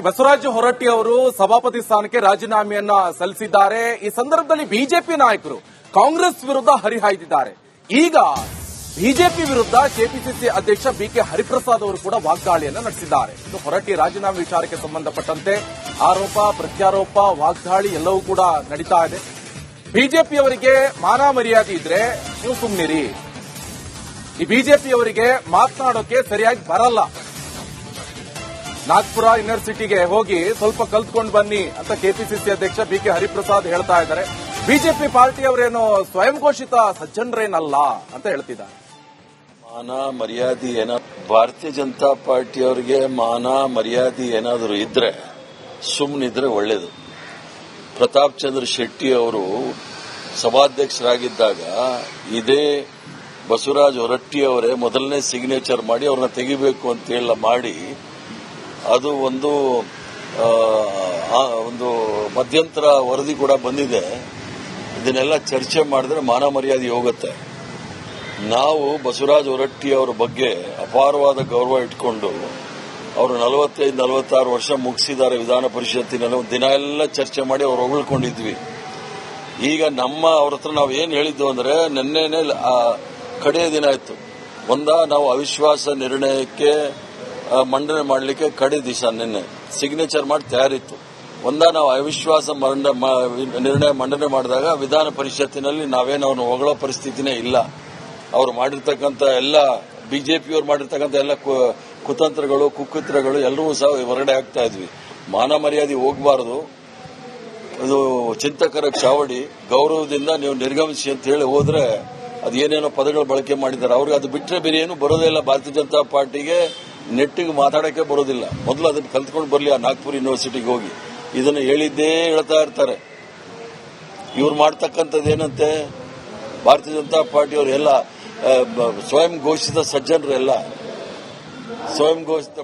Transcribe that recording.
ಬಸವರಾಜ ಹೊರಟ್ಟಿ ಅವರು ಸಭಾಪತಿ ಸ್ಥಾನಕ್ಕೆ ರಾಜೀನಾಮೆಯನ್ನ ಸಲ್ಲಿಸಿದ್ದಾರೆ. ಈ ಸಂದರ್ಭದಲ್ಲಿ ಬಿಜೆಪಿ ನಾಯಕರು ಕಾಂಗ್ರೆಸ್ ವಿರುದ್ಧ ಹರಿಹಾಯ್ದಿದ್ದಾರೆ. ಈಗ ಬಿಜೆಪಿ ವಿರುದ್ಧ ಕೆಪಿಸಿಸಿ ಅಧ್ಯಕ್ಷ ಬಿಕೆ ಹರಿಪ್ರಸಾದ್ ಅವರು ಕೂಡ ವಾಗ್ದಾಳಿಯನ್ನ ನಡೆಸಿದ್ದಾರೆ. ಹೊರಟ್ಟಿ ರಾಜೀನಾಮೆ ವಿಚಾರಕ್ಕೆ ಸಂಬಂಧಪಟ್ಟಂತೆ ಆರೋಪ ಪ್ರತ್ಯಾರೋಪ ವಾಗ್ದಾಳಿ ಎಲ್ಲವೂ ಕೂಡ ನಡೀತಾ ಇದೆ. ಬಿಜೆಪಿಯವರಿಗೆ ಮಾನ ಮರ್ಯಾದೆ ಇದ್ರೆ ನೀವು ಸುಮ್ಮನಿರಿ, ಈ ಬಿಜೆಪಿಯವರಿಗೆ ಮಾತನಾಡೋಕೆ ಸರಿಯಾಗಿ ಬರಲ್ಲ, ನಾಗ್ಪುರ ಯೂನಿವರ್ಸಿಟಿಗೆ ಹೋಗಿ ಸ್ವಲ್ಪ ಕಲ್ತ್ಕೊಂಡು ಬನ್ನಿ ಅಂತ ಕೆಪಿಸಿಸಿ ಅಧ್ಯಕ್ಷ ಬಿಕೆ ಹರಿಪ್ರಸಾದ್ ಹೇಳ್ತಾ ಇದ್ದಾರೆ. ಬಿಜೆಪಿ ಪಾರ್ಟಿಯವರೇನು ಸ್ವಯಂ ಘೋಷಿತ ಸಜ್ಜನರೇನಲ್ಲ ಅಂತ ಹೇಳ್ತಿದ್ದಾರೆ. ಮಾನ ಮರ್ಯಾದೆ ಭಾರತೀಯ ಜನತಾ ಪಾರ್ಟಿಯವರಿಗೆ ಮಾನ ಮರ್ಯಾದೆ ಏನಾದರೂ ಇದ್ರೆ ಸುಮ್ಮನಿದ್ರೆ ಒಳ್ಳೇದು. ಪ್ರತಾಪ್ ಚಂದ್ರ ಶೆಟ್ಟಿ ಅವರು ಸಭಾಧ್ಯಕ್ಷರಾಗಿದ್ದಾಗ ಇದೇ ಬಸವರಾಜ ಹೊರಟ್ಟಿ ಅವರೇ ಮೊದಲನೇ ಸಿಗ್ನೇಚರ್ ಮಾಡಿ ಅವ್ರನ್ನ ತೆಗಿಬೇಕು ಅಂತ ಮಾಡಿ ಅದು ಒಂದು ಮಧ್ಯಂತರ ವರದಿ ಕೂಡ ಬಂದಿದೆ. ಇದನ್ನೆಲ್ಲ ಚರ್ಚೆ ಮಾಡಿದ್ರೆ ಮಾನ ಮರ್ಯಾದೆ ಹೋಗುತ್ತೆ. ನಾವು ಬಸವರಾಜ ಹೊರಟ್ಟಿ ಅವರ ಬಗ್ಗೆ ಅಪಾರವಾದ ಗೌರವ ಇಟ್ಕೊಂಡು ಅವರು 45-46 ವರ್ಷ ಮುಗಿಸಿದ್ದಾರೆ ವಿಧಾನ ಪರಿಷತ್ತಿನಲ್ಲಿ. ದಿನ ಎಲ್ಲ ಚರ್ಚೆ ಮಾಡಿ ಅವ್ರು ಹೊಗಳ್ಕೊಂಡಿದ್ವಿ. ಈಗ ಅವ್ರ ಹತ್ರ ನಾವು ಏನ್ ಹೇಳಿದ್ದು ಅಂದ್ರೆ ನಿನ್ನೆನೆ ಕಡೆಯ ದಿನ ಇತ್ತು. ನಾವು ಅವಿಶ್ವಾಸ ನಿರ್ಣಯಕ್ಕೆ ಮಂಡನೆ ಮಾಡಲಿಕ್ಕೆ ಕಡೆ ದಿವಸ ನಿನ್ನೆ ಸಿಗ್ನೇಚರ್ ಮಾಡಿ ತಯಾರಿತ್ತು. ನಾವು ಅವಿಶ್ವಾಸ ನಿರ್ಣಯ ಮಂಡನೆ ಮಾಡಿದಾಗ ವಿಧಾನ ಪರಿಷತ್ತಿನಲ್ಲಿ ನಾವೇನು ಅವ್ರನ್ನ ಹೊಗಳೋ ಪರಿಸ್ಥಿತಿನೇ ಇಲ್ಲ. ಅವ್ರು ಮಾಡಿರ್ತಕ್ಕಂಥ ಎಲ್ಲ ಬಿಜೆಪಿಯವ್ರು ಮಾಡಿರ್ತಕ್ಕಂಥ ಎಲ್ಲ ಕುತಂತ್ರಗಳು ಕುಕೃತ್ಯಗಳು ಎಲ್ಲರೂ ಸಹ ಹೊರಗಡೆ ಆಗ್ತಾ ಇದ್ವಿ. ಮಾನ ಮರ್ಯಾದೆ ಹೋಗಬಾರದು. ಇದು ಚಿಂತಕರ ಚಾವಡಿ, ಗೌರವದಿಂದ ನೀವು ನಿರ್ಗಮಿಸಿ ಅಂತ ಹೇಳಿ ಹೋದ್ರೆ ಅದು ಏನೇನೋ ಪದಗಳು ಬಳಕೆ ಮಾಡಿದ್ದಾರೆ. ಅವ್ರಿಗೆ ಅದು ಬಿಟ್ಟರೆ ಬೇರೆ ಏನು ಬರೋದೇ ಇಲ್ಲ. ಭಾರತೀಯ ಜನತಾ ಪಾರ್ಟಿಗೆ ನೆಟ್ಟಿಗೆ ಮಾತಾಡಕ್ಕೆ ಬರೋದಿಲ್ಲ. ಮೊದಲು ಅದನ್ನು ಕಲ್ತ್ಕೊಂಡು ಬರಲಿ. ಆ ನಾಗ್ಪುರ ಯೂನಿವರ್ಸಿಟಿಗೆ ಹೋಗಿ ಇದನ್ನು ಹೇಳಿದ್ದೇ ಹೇಳ್ತಾ ಇರ್ತಾರೆ. ಇವ್ರು ಮಾಡ್ತಕ್ಕಂಥದ್ದು ಏನಂತೆ, ಭಾರತೀಯ ಜನತಾ ಪಾರ್ಟಿಯವರು ಎಲ್ಲ ಸ್ವಯಂ ಘೋಷಿತ ಸಜ್ಜನರೆಲ್ಲ ಸ್ವಯಂ ಘೋಷಿತ